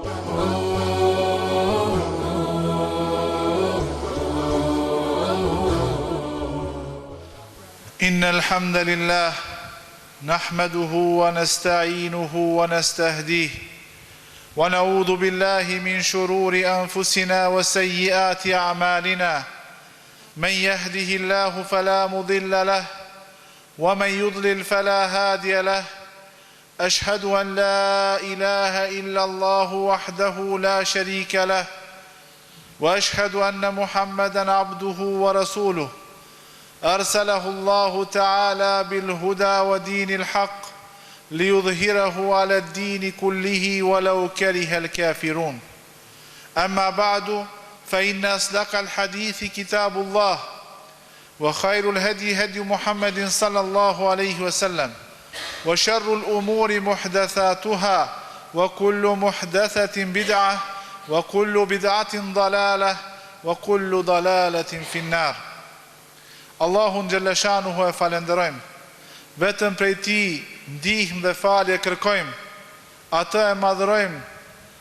إن الحمد لله نحمده ونستعينه ونستهديه ونعوذ بالله من شرور أنفسنا وسيئات أعمالنا من يهده الله فلا مضل له ومن يضلل فلا هادي له أشهد أن لا إله إلا الله وحده لا شريك له وأشهد أن محمدا عبده ورسوله أرسله الله تعالى بالهدى ودين الحق ليظهره على الدين كله ولو كره الكافرون أما بعد فإن أصدق الحديث كتاب الله وخير الهدي هدي محمد صلى الله عليه وسلم وشر الأمور محدثاتها وكل محدثة بدعة وكل بدعة ضلالة وكل ضلالة في النار. Allahun xhallashanuhu e falenderojmë, vetëm prej Tij ndihmë dhe falje kërkojmë, atë e madhrojmë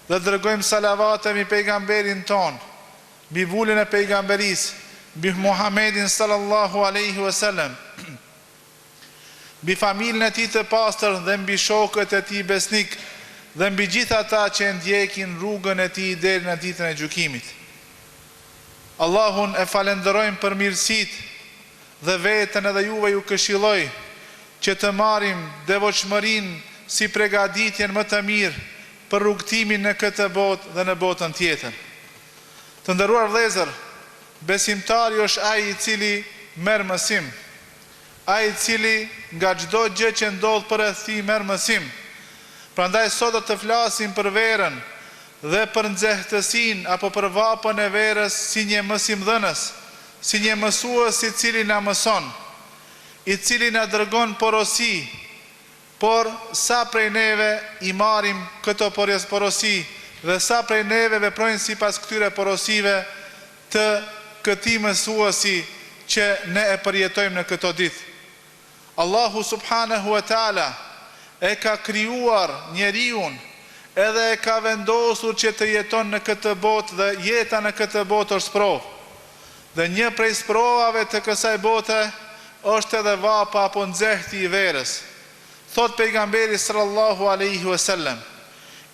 dhe dërgojmë salavate mbi pejgamberin ton, mbi vullën e pejgamberisë, mbi Muhammedin sallallahu alaihi wasallam, mbi familjen e tij të pastër dhe mbi shokët e tij besnik dhe mbi gjithë ata që ndjekin rrugën e tij deri në ditën e gjykimit. Allahun e falenderojmë për mirësitë dhe vetën edhe juve ju këshilloj që të marrim devotshmërinë si përgatitjen më të mirë për rrugtimin në këtë botë dhe në botën tjetër. Të nderuar vëllezër, besimtari është ai i cili merr mësim, ai i cili nga çdo gjë që ndodh përreth tij merr mësim. Prandaj sot do të flasim për verën dhe për nxehtësinë apo për vapën e verës si një mësimdhënës, si një mësues i cili na mëson, i cili na dërgon porosi, por sa prej neve i marrim këto porosi dhe sa prej neve veprojnë sipas këtyre porosive të këtij mësuesi që ne e përjetojmë në këto ditë. Allahu subhanahu wa taala e ka krijuar njeriun edhe e ka vendosur që të jeton në këtë botë dhe jeta në këtë botë është provë. Dhe një prej sprovave të kësaj bote është edhe vapa apo nxehti i verës. Thot pejgamberi sallallahu alaihi wasallam: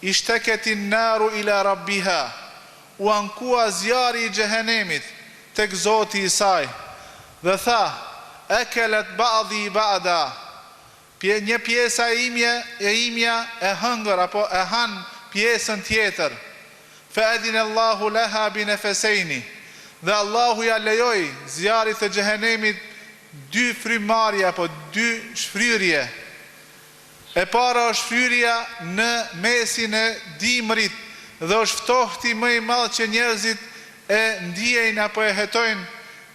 "Ishtaketin naru ila rabbiha", u ankua zjarri i xhehenemit tek Zoti i saj dhe tha: "Akalat ba'dhi ba'da", një pjesa e imja e hëngër apo e han pjesën tjetër. Fa adina Allahu laha bi nafsaini, dhe Allahu ja lejoi zjarrit të xhehenemit dy frymarrje apo dy shfryrje. E para është fryrja në mesin e dimrit dhe është ftohti më i madh që njerëzit e ndiejnë apo e hetojnë,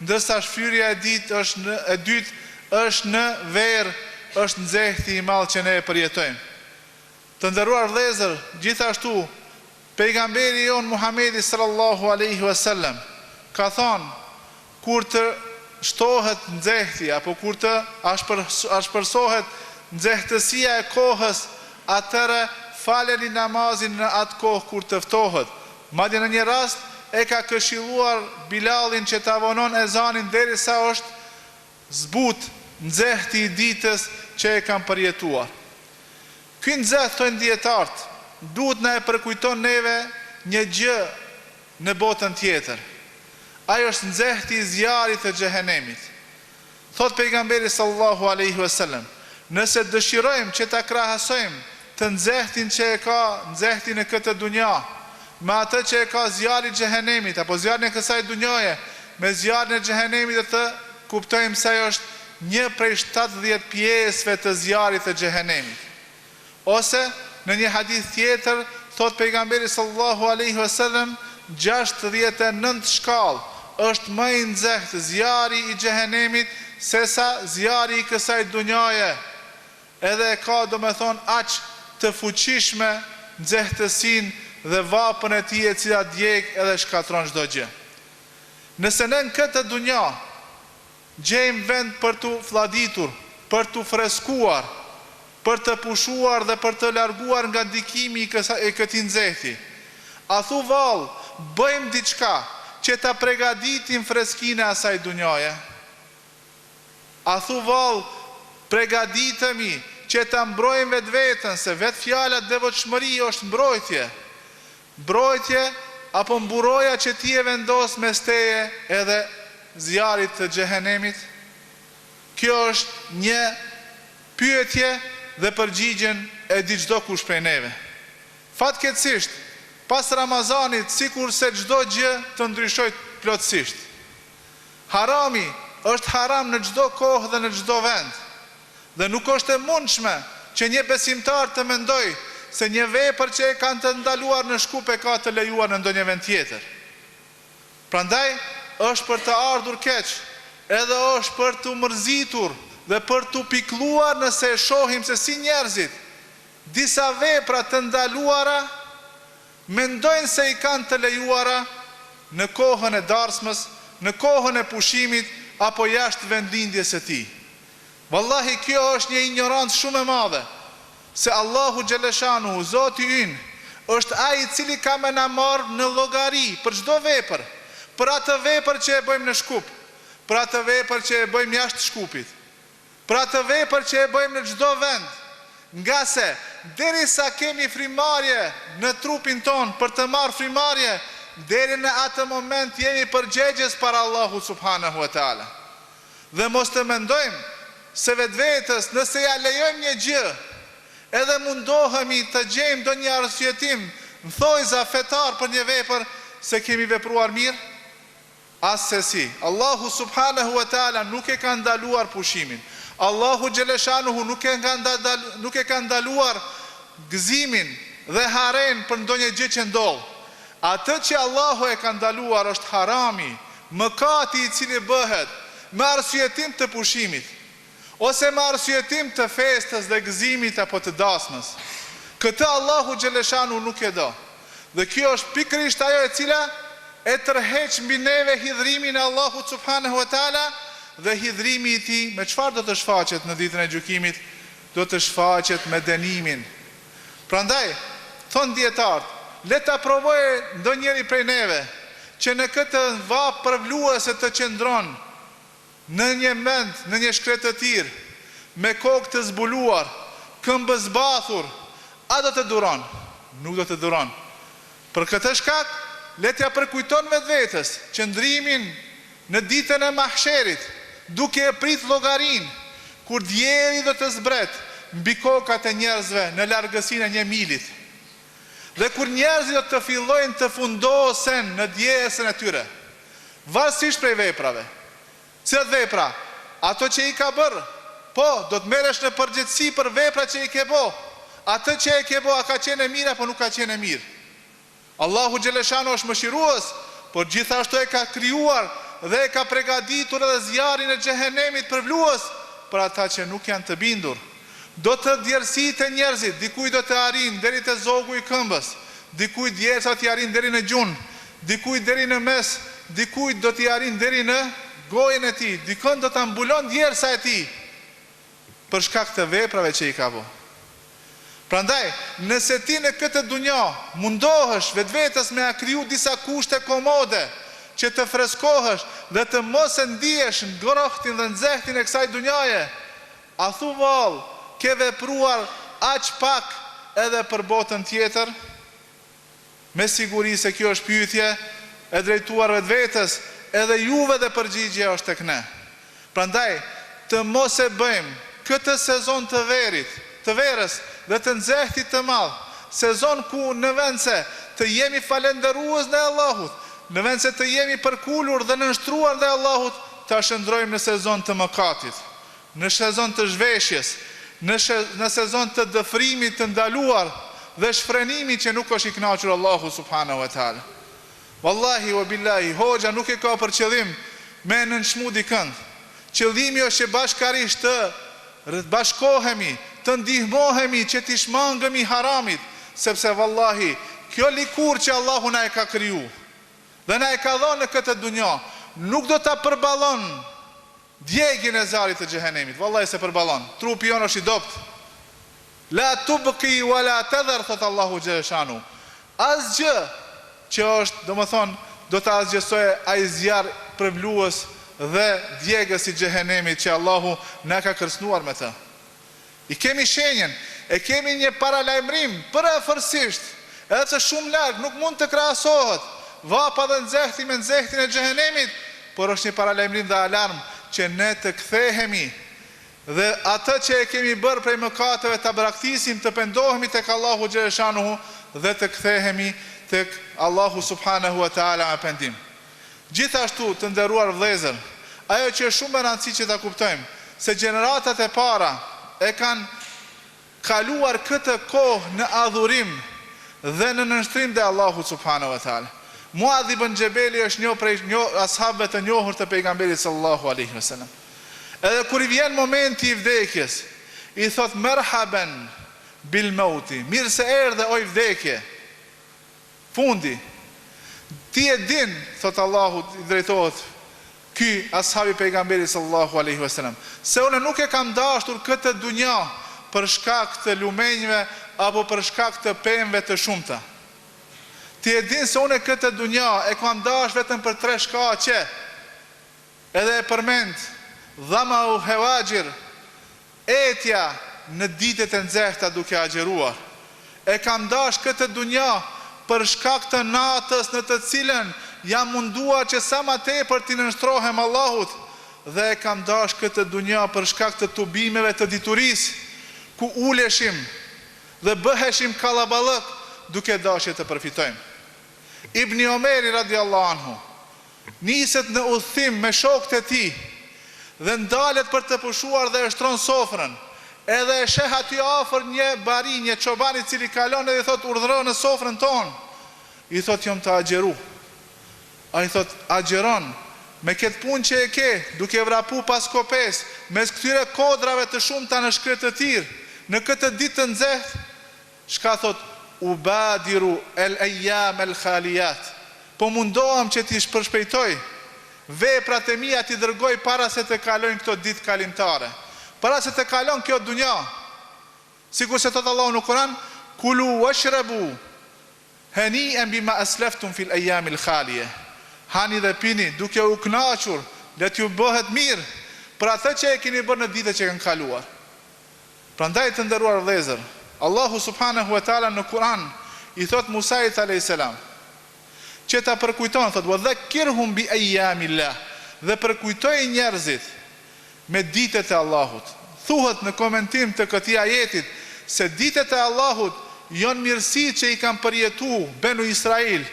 ndërsa shfryrja e dytë është në verë, është nxehti i madh që ne e përjetojmë. Të nderuar vëllezër, gjithashtu pejgamberi jon Muhamedi sallallahu alaihi wasallam ka thonë, kur të shtohet nxehti apo kur të ashpërsohet nxehtësia e kohës, atëre faleni namazin në atë kohë kur të ftohet. Madje në një rast e ka këshilluar Bilalin që ta vonon ezanin derisa është zbut nxehti i ditës që e kanë përjetuar. Ky nxehtë, thonë dietarët, duhet na e përkujton neve një gjë në botën tjetër. Ajo është nxehti i zjarrit të xhehenemit. Thot pejgamberi sallallahu alaihi wasallam: "Nëse dëshirojmë që ta krahasojmë të nxehtin që e ka nxehti në këtë dunja me atë që e ka zjarri i xhehenemit apo zjarrin e kësaj dunjaje me zjarrin e xhehenemit, dhe të kuptojmë se ajo është një prej 70 pjesëve të zjarrit të xhehenemit." Ose në një hadith tjetër thot pejgamberi sallallahu alaihi wasallam: 69 shkallë është më i nxehtë zjarri i xhehenemit sesa zjarri i kësaj dunjaje, edhe e ka domethënë aq të fuqishme nxehtësinë dhe vapën e tij e cila djeg edhe shkatron çdo gjë. Nëse ne në këtë dunja gjejmë vend për të flladitur, për të freskuar, për të pushuar dhe për të larguar nga ndikimi i këtij nxehti, A thu val, bëjmë diçka që ta pregaditim freskinë e asaj dunjaje? A thu val, pregaditemi që ta mbrojmë vetë vetën, se vetë fjala devotshmëri është mbrojtje. Mbrojtje apo mburoja që ti e vendos mes teje edhe zjarit të xhehenemit? Kjo është një pyetje dhe përgjigjen e di çdo kush prej neve. Fatkeqësisht, pas Ramazanit, sikur se çdo gjë të ndryshoj plotësisht. Harami është haram në çdo kohë dhe në çdo vend. Dhe nuk është e mundshme që një besimtar të mendoj se një vepër që e kanë të ndaluar në Shkup e ka të lejuar në ndonjë vend tjetër. Prandaj është për të ardhur keq, edhe është për të mërzitur dhe për të pikluar nëse e shohim se si njerëzit disa vepra të ndaluara mendojnë se i kanë të lejuara në kohën e darsmës, në kohën e pushimit apo jashtë vendlindjes së tij. Wallahi, kjo është një ignorancë shumë e madhe, se Allahu Gjeleshanu, Zoti ynë, është ai i cili ka më na marrë në llogari për çdo vepër, për atë vepër që e bëjmë në Shkup, për atë vepër që e bëjmë jashtë Shkupit, për atë vepër që e bëjmë në çdo vend, nga se derisa kemi frimarje në trupin ton për të marrë frimarje, deri në atë moment jemi përgjegjës para Allahu subhanahu wa taala. Dhe mos të mendojmë se vetvetes nëse ja lejojmë një gjë, edhe mundohemi të gjejmë ndonjë arsyetim, thojza fetar për një vepër, se kemi vepruar mirë. As se si. Allahu subhanahu wa taala nuk e ka ndaluar pushimin. Allahu Gjeleshanuhu nuk e ka ndaluar gëzimin dhe haren për ndonjë gjë që ndodh. Atë që Allahu e ka ndaluar është harami, mëkati i cili bëhet me arsyetim të pushimit, ose me arsyetim të festës dhe gëzimit apo të dasmës. Këtë Allahu Gjeleshanu nuk e do. Dhe kjo është pikërisht ajo e cila e tërheq mbi neve hidhrimin e Allahut subhanahu wa taala, dhe hidhrimi i tij me çfarë do të shfaqet në ditën e gjykimit? Do të shfaqet me dënimin. Prandaj, thon dietarët, le ta provojë ndonjëri prej neve që në këtë vap përvluese të qëndron në një mend, në një shkret të tir, me kokë të zbuluar, këmbë zbathur, a do të duron? Nuk do të duron. Për këtë shkak, le t'ja përkujton vetvetes qëndrimin në ditën e mahsherit, duke e prit llogarin, kur dielli do të zbret mbi kokat e njerëzve në largësinë e 1 milit. Dhe kur njerëzit do të fillojnë të fundosen në djesën e tyre, varësisht prej veprave. Cilat vepra? Ato që i ka bërë, po, do të merresh në përgjegjësi për veprat që i ke bë. Atë që e ke bë, a ka qenë mirë apo nuk ka qenë mirë? Allahu Gjeleshanu është mëshirues, por gjithashtu e ka krijuar dhe e ka përgatitur edhe zjarrin e xhehenemit përvlues për ata që nuk janë të bindur. Do të djersitë njerëzit, dikujt do të arrin deri te zogu i këmbës, dikujt djersa t'i arrin deri në gjun, dikujt deri në mes, dikujt do t'i arrin deri në gojën e tij, dikon do ta mbulon djersa e tij për shkak të veprave që i ka bërë. Prandaj, nëse ti në këtë dunja mundohesh vetvetes me a kriju disa kushte komode që të freskohesh dhe të mos e ndihesh ngrohtin dhe nxehtin e kësaj dunjaje, a thu vallë, ke vepruar aq pak edhe për botën tjetër? Me siguri se kjo është pyetje e drejtuar vetvetes, edhe juve dhe përgjigje është tek ne. Prandaj, të mos e bëjmë këtë sezon të verës dhe të nxehtit të madh, sezon ku në vend se të jemi falendërues ndaj Allahut, në vend se të jemi përkulur dhe nënshtruar ndaj Allahut, ta shndrojmë në sezon të mëkatit, në sezon të zhveshjes, në sezon të dëfrimit të ndaluar dhe shfrenimit që nuk është i kënaqur Allahu subhanahu wa taala. Wallahi wa billahi, hoxha nuk e ka për qëllim me nënçmu dikënd. Qëllimi është që bashkarisht të bashkohemi, të ndihmohemi që t'i shmangëmi haramit, sepse vallahi, kjo likur që Allahu na e ka kriju dhe na e ka dhënë në këtë dunja, nuk do ta përballon djegjen e zjarrit të xhehenemit. Vallahi se përballon. Trupi jon është i dopt. La tubqi wala tadhar, thot Allahu xhaleshanu. Asgjë që është, domethënë, do të asgjësojë ai zjarr përvluës dhe djegës i xhehenemit që Allahu na ka kërcënuar me të. I kemi shenjen, e kemi një paralajmërim përafërsisht, edhe se shumë larg nuk mund të krahasohet vapa dhe nxehti me nxehtin e xhehenemit, por është një paralajmërim dhe alarm që ne të kthehemi dhe atë që e kemi bërë prej mëkateve ta braktisim, të pendohemi tek Allahu xhaleshanuhu dhe të kthehemi tek Allahu subhanahu wa taala me pendim. Gjithashtu, të nderuar vëllezër, ajo që është shumë e rëndësishme që ta kuptojmë, se gjeneratat e para e kanë kaluar këtë kohë në adhurim dhe në nënshtrim dhe Allahu subhanahu wa taala. Muadh ibn Jabali është një prej ashabëve të njohur të pejgamberit sallallahu alaihi wasallam. Edhe kur i vjen momenti i vdekjes, i thot merhaban bil mauti, mirë se erdhe o vdekje. Fundi. Ti e din, thot Allahu, i drejtohet ky ashabi pejgamberit sallallahu alaihi wasallam, se unë nuk e kam dashur këtë dunja për shkak të lumenjve apo për shkak të pemëve të shumta. Ti e din se unë këtë dunja e kam dash vetëm për 3 shkaqe. Edhe e përmend dhama u hewajir, etja në ditët e nxehta duke agjeruar. E kam dash këtë dunja për shkak të natës në të cilën jam mundua që sa më tepër t'i nënshtrohem Allahut, dhe e kam dash këtë dunja për shkak të tubimeve të diturisë, ku uleshim dhe bëheshim kallaballëk duke dashje të përfitojmë. Ibni Omeri radiallahu anhu niset në udhëtim me shokët e tij dhe ndalet për të pushuar dhe e shtron sofrën. Edhe e sheh aty afër një bari, një çoban i cili kalon edhe i thot urdhëro në sofrën tonë. I thot jam të agjeru. Ai thot agjeron me këtë punë që e ke, duke vrapu pas kopes, mes këtyre kodrave të shumta në shkretëtir, në këtë ditë të nxehtë, shka thot ubadiru el ejam el khaliyat. Po mundohem që t'i përshpejtoj veprat e mia, t'i dërgoj para se të kalojnë këto ditë kalimtare, para se të kalon kjo dunja. Sikur se thot Allahu në Kur'an, kulu washrabu hani'an bima aslaftum fil ejam el khaliye. Hani dhe pini duke u kënaqur, le t'ju bëhet mirë për atë që e keni bërë në ditët që kanë kaluar. Prandaj të nderuar vëllezër, Allahu subhanahu wa taala në Kur'an i thot Musait alayhis salam që ta përkujton, thot wa dhakkirhum bi ayyamillah, dhe përkujtoi njerëzit me ditët e Allahut. Thuhet në komentim të këtij ajetit se ditët e Allahut janë mirësitë që i kanë përjetuar Benu Israil,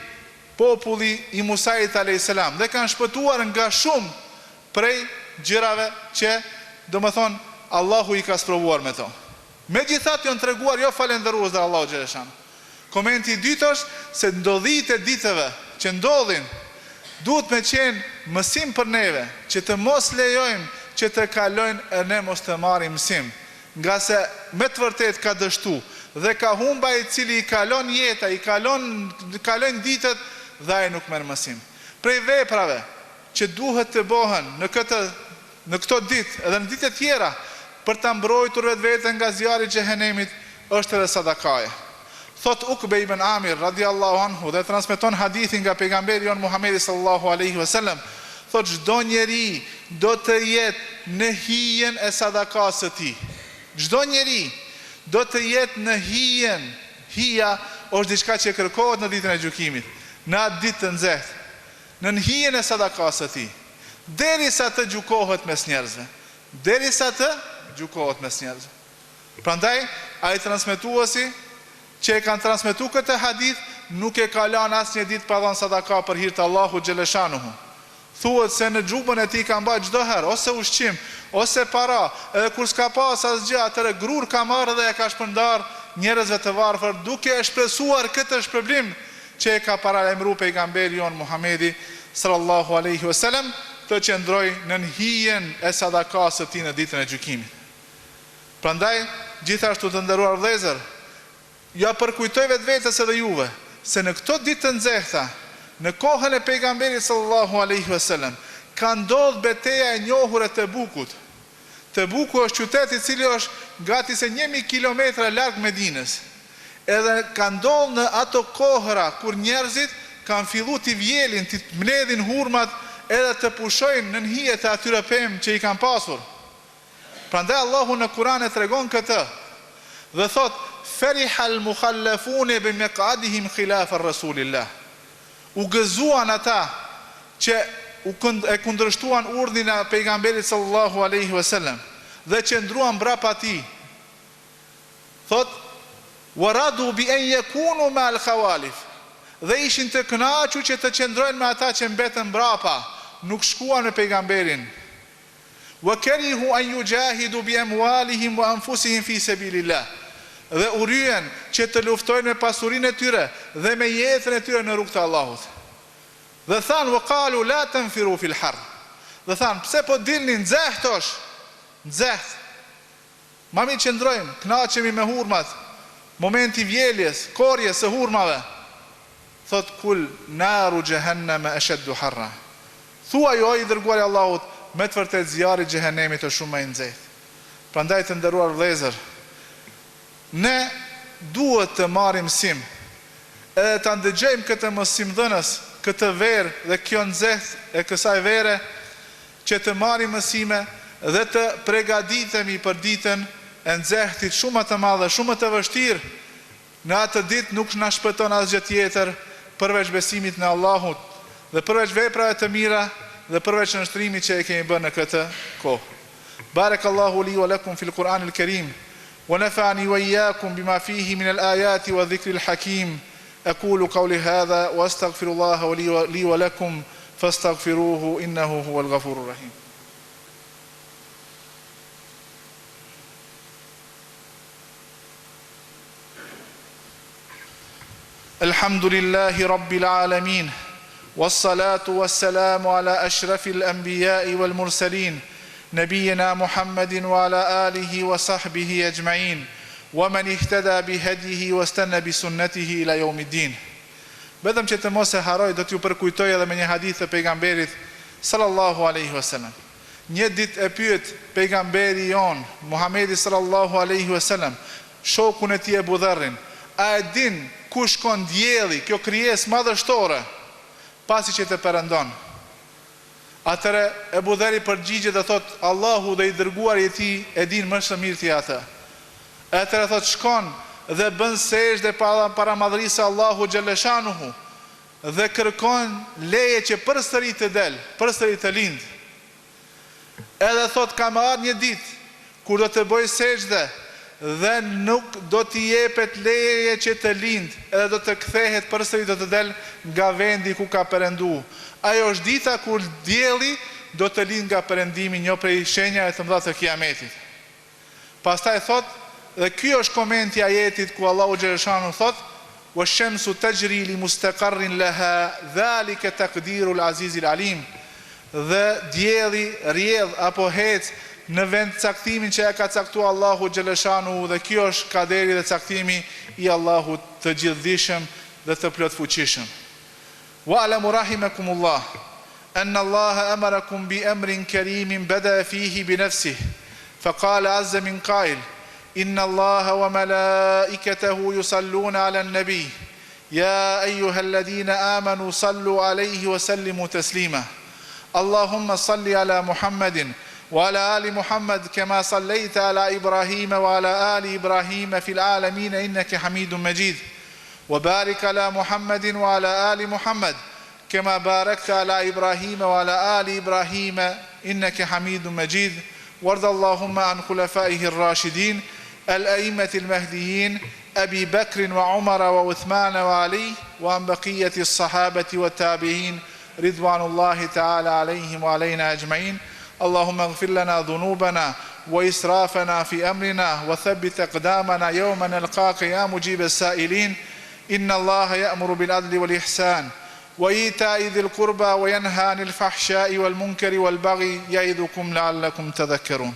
populli i Musait alayhis salam, dhe kanë shpëtuar nga shumë prej gjërave që domethënë Allahu i ka sprovuar me to. Megjithatë janë treguar jo falendërues dhe Allahu xhaleshan. Komenti i dytë është se ndodhitë e ditëve që ndodhin duhet me qenë mësim për neve, që të mos lejojmë që të kalojnë e ne mos të marrim mësim, nga se me të vërtet ka dështu dhe ka humba i cili i kalon jeta, i kalojnë ditët dhe ai nuk merr mësim. Prej veprave që duhet të bëhen në këto ditë edhe në ditë tjera për ta mbrojtur vetveten nga zjarri i xhehenemit është edhe sadakaja. Thot Ukbe ibn Amir radiallahu anhu, dhe transmeton hadithin nga pejgamberi jon Muhamedi sallallahu alaihi wasallam, thot çdo njeri do të jetë në hijen e sadakas së tij. Çdo njeri do të jetë në hijen. Hija është diçka që kërkohet në ditën e gjykimit, në atë ditë të nxehtë, në hijen e sadakas së tij, derisa të gjykohet mes njerëzve. Derisa të gjykohet mes njerëzve. Prandaj ai transmetuesi që e kanë transmetuar këtë hadith nuk e ka lënë asnjë ditë pa dhënë sadaka për hir të Allahut xhaleshanuhu. Thuhet se në xhupën e tij ka mbajtur çdo herë ose ushqim, ose para, edhe kur s'ka pas asgjë, atëre grur ka marrë dhe e ka shpërndar njerëzve të varfër, duke e shpresuar këtë shpërblim që e ka paralajmëruar pejgamberi jon Muhamedi sallallahu alaihi wasallam, të qëndroj në hijen e sadakas së tij në ditën e gjykimit. Prandaj, gjithashtu të nderuar vëllezër, ja përkujtoj vetvetes edhe juve se në këto ditë të nxehta, në kohën e pejgamberit sallallahu alaihi wasallam, ka ndodhur betejë e njohur e Tebukut. Tebuku është qytet i cili është gati se 1000 kilometra larg Medinës. Edhe ka ndodhur në ato kohëra kur njerëzit kanë fillu t'i vjelin, t'i mbledhin hurmat edhe të pushojnë në hijet e atyre pemë që i kanë pasur. Prandaj Allahu në Kur'an e tregon këtë dhe thot: "Farihal mukhallafun bi maq'adihim khilaf ar-rasulillah." U gëzuan ata që e kundërshtuan urdhin e pejgamberit sallallahu alaihi wasallam dhe që ndruan mbrapa tij. Thot: "Waradu bi an yakunu ma al-khawalif." Dhe ishin të kënaqur që të qëndrojnë me ata që mbetën mbrapa, nuk shkuan me pejgamberin. Wa karihu an yujahidu bi amwalihim wa anfusihim fi sabilillah. Dhe u ryen që të luftojnë me pasurinë e tyre dhe me jetën e tyre në rrugt të Allahut. Dhe thanë: "Wa qalu la tanfiru fil har." Dhe thanë: "Pse po dilni nxehtosh? Nxeht. Ma mi qëndrojmë, kënaqemi me hurmat, momenti vjeljes, korjes së hurmave." Thot: "Kul naru jahannama ashaddu harra." Thuaj o i dërguari i Allahut, me të vërtetë zjarri i xhehenemit është shumë më i nxehtë. Prandaj të nderuar vëllezër, ne duhet të marrim mësim edhe ta ndëgjojmë këtë mësimdhënës, këtë verë dhe kjo nxehtësi e kësaj vere, që të marrim mësime dhe të përgatitemi për ditën e nxehtit shumë të madhe, shumë të vështirë. Në atë ditë nuk na shpëton asgjë tjetër përveç besimit në Allahut dhe përveç veprave të mira dhe përveç nështrimit që e kemi bërë në këtë kohë. Barakallahu li wa lakum fil Qur'anil Karim wa nafa'ani wa iyyakum bima fihi min al-ayati wa dhikril hakim. Aqulu qawli hadha wa astaghfirullaha li wa lakum fastaghfiruhu innahu huwal ghafurur rahim. Alhamdulillahi rabbil alamin. والصلاة والسلام على أشرف الأنبياء والمرسلين نبينا محمد وعلى آله وصحبه أجمعين ومن اهتدى بهديه واستنى بسنته إلى يوم الدين. Vetëm që të mos e haroj, do t'ju përkujtoj edhe me një hadith të pejgamberit sallallahu alaihi wasallam. Një ditë e pyet pejgamberi jon, Muhamedi sallallahu alaihi wasallam, shokun e tij Abu Dharrin: "A e din ku shkon dielli, kjo krijesë madhështore, pasi që të perëndon?" Atëre Abu Dharri përgjigjet dhe thot: "Allahu dhe i dërguari i tij e din më së miri atë." Atëre thot: "Shkon dhe bën sejdë para madhërisë së Allahu xhaleshanuhu dhe kërkon leje që përsëri të del, përsëri të lind." Edhe thot: "Kam ardhur një ditë kur do të bëj sejdë dhe nuk do t'i jepet leje që të lind, edhe do të kthehet përsëri, do të del nga vendi ku ka perëndu. Ajo është dita kur dielli do të lind nga perëndimi, një prej shenjave të mëdha të kiametit." Pastaj thot, dhe ky është komenti i ajetit ku Allahu xhaleshanu thot: "Wash-shamsu tajri li mustaqarrin laha, dhalika taqdirul azizil alim." Dhe dielli rrjedh apo hec në vend caktimin që e ka caktuar Allahu xhaleshanu, dhe kjo është kaderi dhe caktimi i Allahut të gjithdijshëm dhe të plotfuqishëm. Wa'lamu rahimakumullah anna Allah amarakum bi amrin karimin bada fihi bi nafsihi faqala azza min qail inna Allah wa malaikatahu yusalluna 'alan nabi ya ayyuhalladhina amanu sallu 'alayhi wa sallimu taslima. Allahumma salli 'ala Muhammadin وعلى آل محمد كما صليت على إبراهيم وعلى آل إبراهيم في العالمين إنك حميد مجيد وبارك على محمد وعلى آل محمد كما باركت على إبراهيم وعلى آل إبراهيم إنك حميد مجيد وارض اللهم عن خلفائه الراشدين الأئمة المهديين أبي بكر وعمر وعثمان وعلي وعن بقية الصحابة والتابعين رضوان الله تعالى عليهم وعلينا أجمعين. اللهم اغفر لنا ذنوبنا وإسرافنا في أمرنا وثبت أقدامنا يوم نلقاك يا مجيب السائلين. إن الله يأمر بالعدل والإحسان وإيتاء ذي القربى وينهى عن الفحشاء والمنكر والبغي يعظكم لعلكم تذكرون.